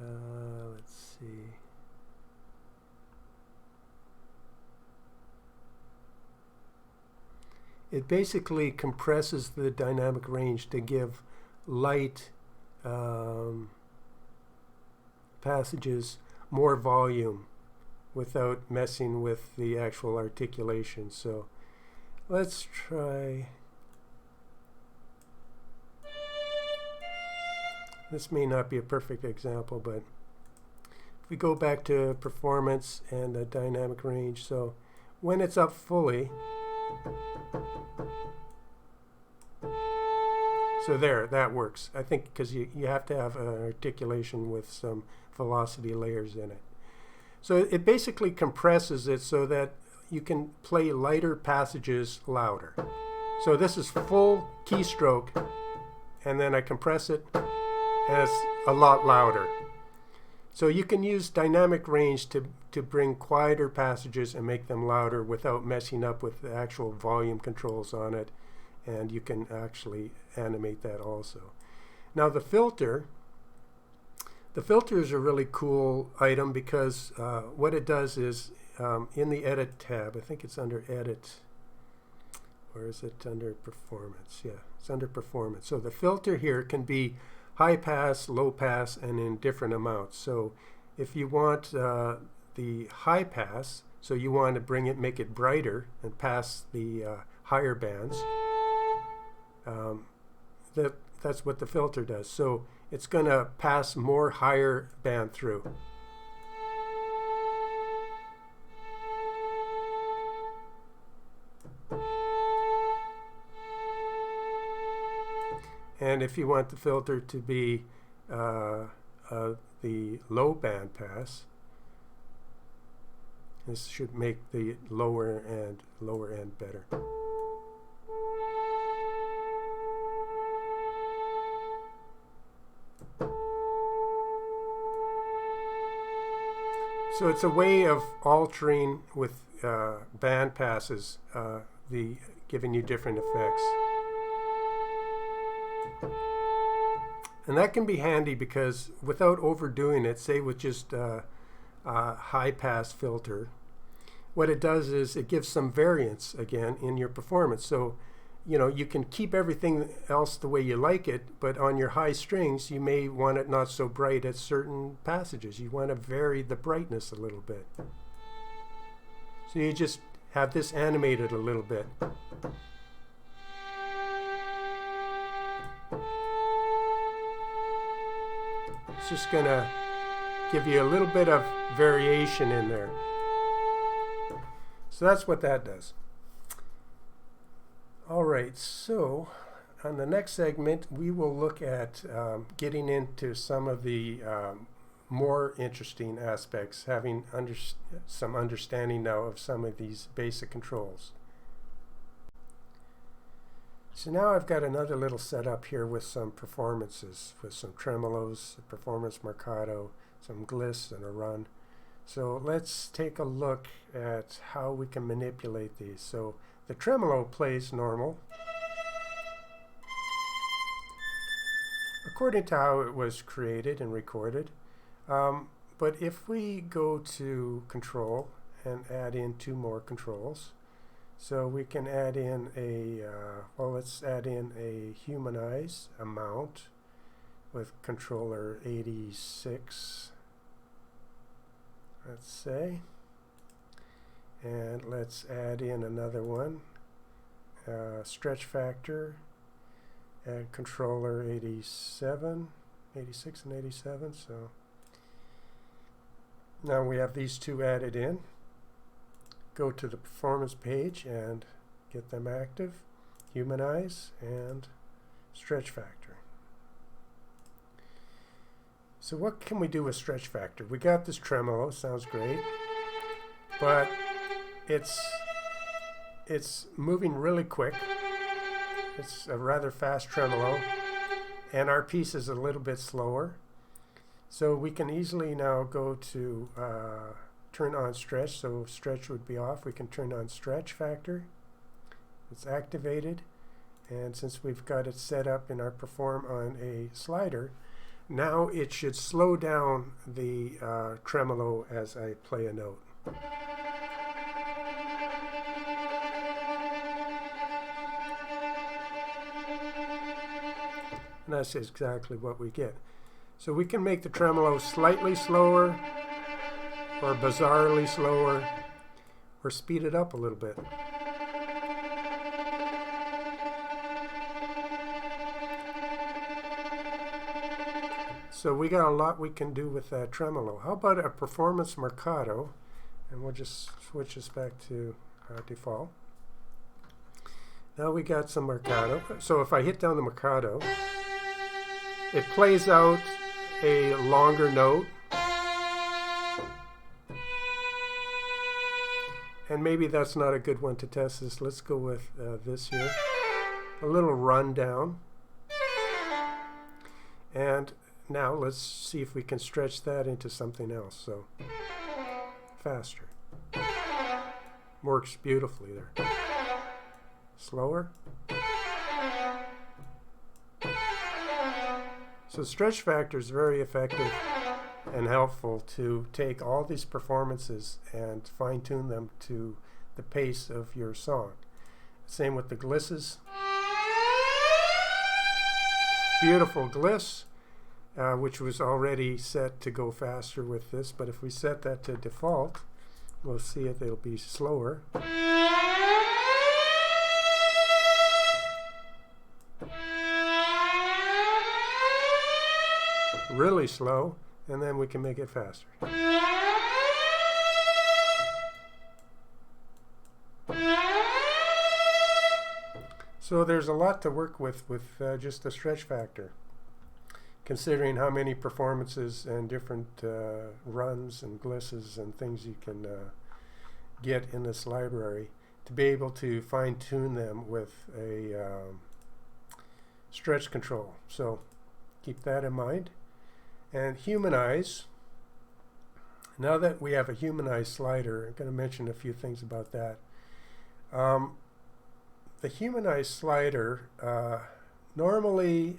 Let's see. It basically compresses the dynamic range to give light passages more volume without messing with the actual articulation. So let's try. This may not be a perfect example, but if we go back to performance and the dynamic range, so when it's up fully, so there, that works. I think because you have to have an articulation with some velocity layers in it. So it basically compresses it so that you can play lighter passages louder. So this is full keystroke, and then I compress it, and it's a lot louder. So you can use dynamic range to bring quieter passages and make them louder without messing up with the actual volume controls on it. And you can actually animate that also. Now the filter is a really cool item because what it does is in the Edit tab, I think it's under Edit, or is it under Performance? Yeah, it's under Performance. So the filter here can be high pass, low pass, and in different amounts. So if you want the high pass, so you want to make it brighter and pass the higher bands, that's what the filter does. So it's going to pass more higher band through. And if you want the filter to be the low band pass, this should make the lower end better. So it's a way of altering with band passes, giving you different effects. And that can be handy because without overdoing it, say with just a high pass filter, what it does is it gives some variance again in your performance. So, you know, you can keep everything else the way you like it, but on your high strings, you may want it not so bright at certain passages. You want to vary the brightness a little bit. So you just have this animated a little bit. It's just going to give you a little bit of variation in there. So that's what that does. All right, so on the next segment, we will look at getting into some of the more interesting aspects, having some understanding now of some of these basic controls. So now I've got another little setup here with some performances, with some tremolos, a performance Marcato, some gliss, and a run. So let's take a look at how we can manipulate these. So the tremolo plays normal, according to how it was created and recorded. But if we go to Control and add in 2 more controls, So we can add in a, well, let's add in a humanize amount with controller 86, let's say. And let's add in another one, stretch factor, and controller 87, 86 and 87. So now we have these two added in. Go to the performance page and get them active, humanize, and stretch factor. So what can we do with stretch factor? We got this tremolo, sounds great, but it's moving really quick. It's a rather fast tremolo, and our piece is a little bit slower. So we can easily now go to turn on stretch. So stretch would be off. We can turn on stretch factor. It's activated, and since we've got it set up in our perform on a slider, now it should slow down the tremolo as I play a note. And that's exactly what we get. So we can make the tremolo slightly slower, or bizarrely slower, or speed it up a little bit. So we got a lot we can do with that tremolo. How about a performance Marcato? And we'll just switch this back to default. Now we got some Marcato. So if I hit down the Marcato, it plays out a longer note. And maybe that's not a good one to test this. Let's go with this here. A little rundown. And now let's see if we can stretch that into something else. So faster. Works beautifully there. Slower. So stretch factor is very effective and helpful to take all these performances and fine-tune them to the pace of your song. Same with the glisses. Beautiful gliss, which was already set to go faster with this, but if we set that to default, we'll see it, it'll be slower. Really slow, and then we can make it faster. So there's a lot to work with just the stretch factor, considering how many performances and different runs and glisses and things you can get in this library to be able to fine-tune them with a stretch control. So keep that in mind. And humanize. Now that we have a humanized slider, I'm going to mention a few things about that. The humanized slider, normally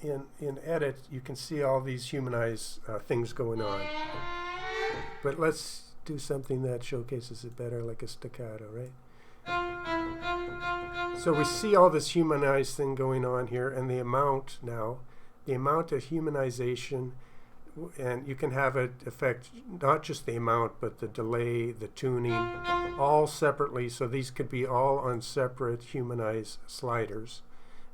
in edit, you can see all these humanized things going on. But let's do something that showcases it better, like a staccato, right? So we see all this humanized thing going on here, and the amount now, the amount of humanization, and you can have it affect not just the amount, but the delay, the tuning, all separately. So these could be all on separate humanized sliders.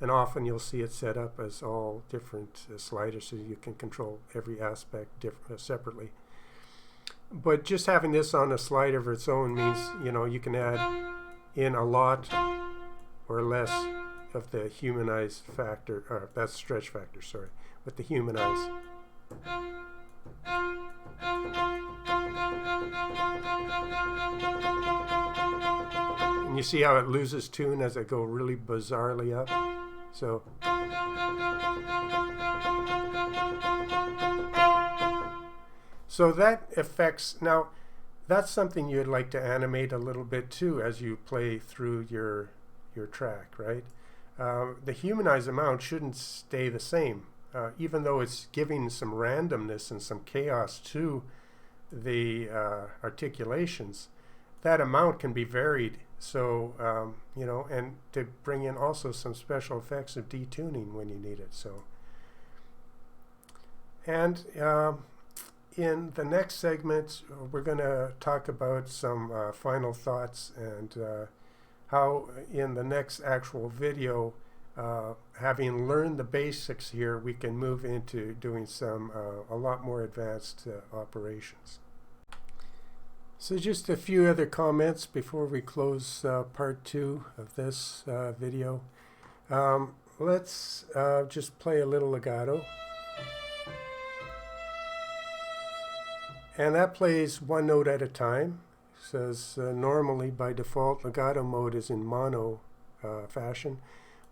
And often you'll see it set up as all different sliders, so you can control every aspect separately. But just having this on a slider of its own means, you know, you can add in a lot or less of the humanized factor, or that's stretch factor, sorry, with the humanize. And you see how it loses tune as I go really bizarrely up? So that affects, now that's something you'd like to animate a little bit too as you play through your track, right? The humanized amount shouldn't stay the same, even though it's giving some randomness and some chaos to the articulations. That amount can be varied So, you know, and to bring in also some special effects of detuning when you need it. So, and in the next segment, we're going to talk about some final thoughts and how in the next actual video, having learned the basics here, we can move into doing some a lot more advanced operations. So just a few other comments before we close part 2 of this video. Let's just play a little legato. And that plays one note at a time. It says normally by default legato mode is in mono fashion,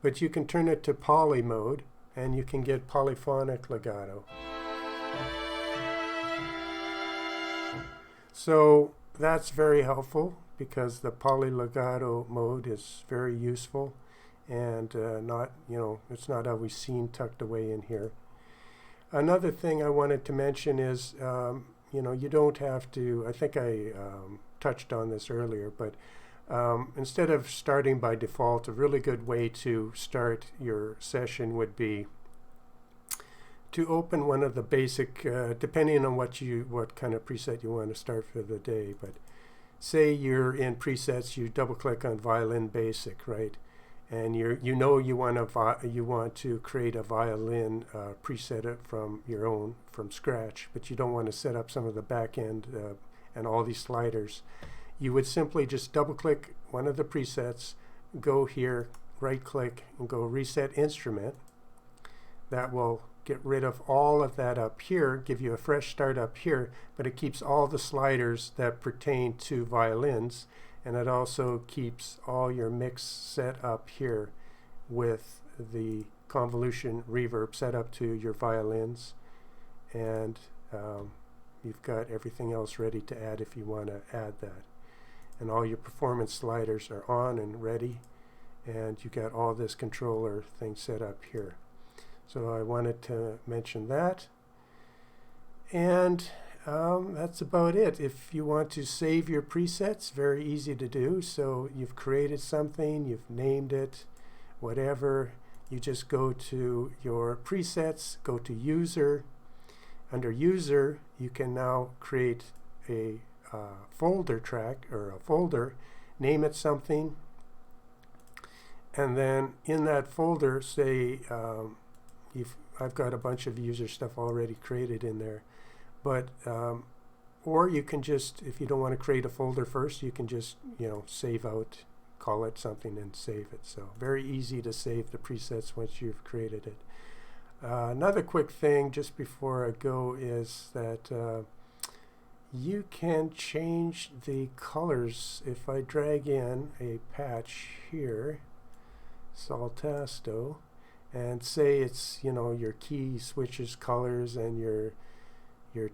but you can turn it to poly mode and you can get polyphonic legato. So that's very helpful because the poly legato mode is very useful and not, you know, it's not always seen tucked away in here. Another thing I wanted to mention is, you know, you don't have to, I think I touched on this earlier, but instead of starting by default, a really good way to start your session would be to open one of the basic, depending on what kind of preset you want to start for the day. But say you're in presets, you double click on violin basic, right? And you want to create a violin preset from scratch, but you don't want to set up some of the back end and all these sliders. You would simply just double click one of the presets, go here, right click, and go reset instrument. That will get rid of all of that up here, give you a fresh start up here, but it keeps all the sliders that pertain to violins, and it also keeps all your mix set up here with the convolution reverb set up to your violins, and you've got everything else ready to add if you want to add that. And all your performance sliders are on and ready, and you got all this controller thing set up here. So I wanted to mention that. And that's about it. If you want to save your presets, very easy to do. So you've created something, you've named it, whatever. You just go to your presets, go to user. Under user, you can now create a folder track or a folder, name it something, and then in that folder, say, I've got a bunch of user stuff already created in there, but or you can just, if you don't want to create a folder first, you can just, you know, save out, call it something and save it. So very easy to save the presets once you've created it. Another quick thing just before I go is that you can change the colors. If I drag in a patch here, Saltasto, and say it's, you know, your key switches colors and your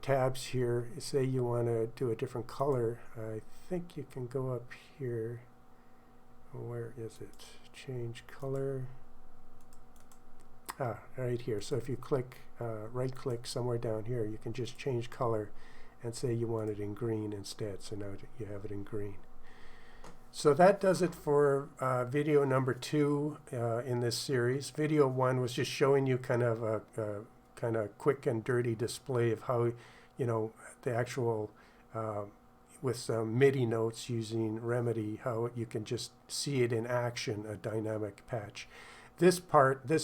tabs here, say you want to do a different color, I think you can go up here. Where is it? Change color. Right here. So if you click, right click somewhere down here, you can just change color and say you want it in green instead. So now you have it in green. So that does it for video number 2 in this series. Video 1 was just showing you kind of a kind of quick and dirty display of how, you know, the actual with some MIDI notes using Remedy, how you can just see it in action, a dynamic patch. This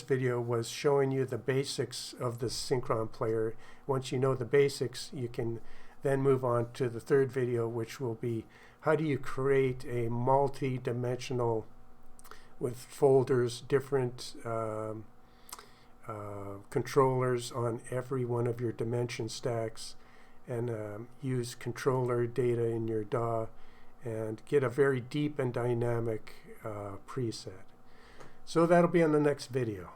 video was showing you the basics of the Synchron player. Once you know the basics, you can then move on to the third video, which will be how do you create a multi-dimensional with folders, different controllers on every one of your dimension stacks, and use controller data in your DAW and get a very deep and dynamic preset. So that'll be on the next video.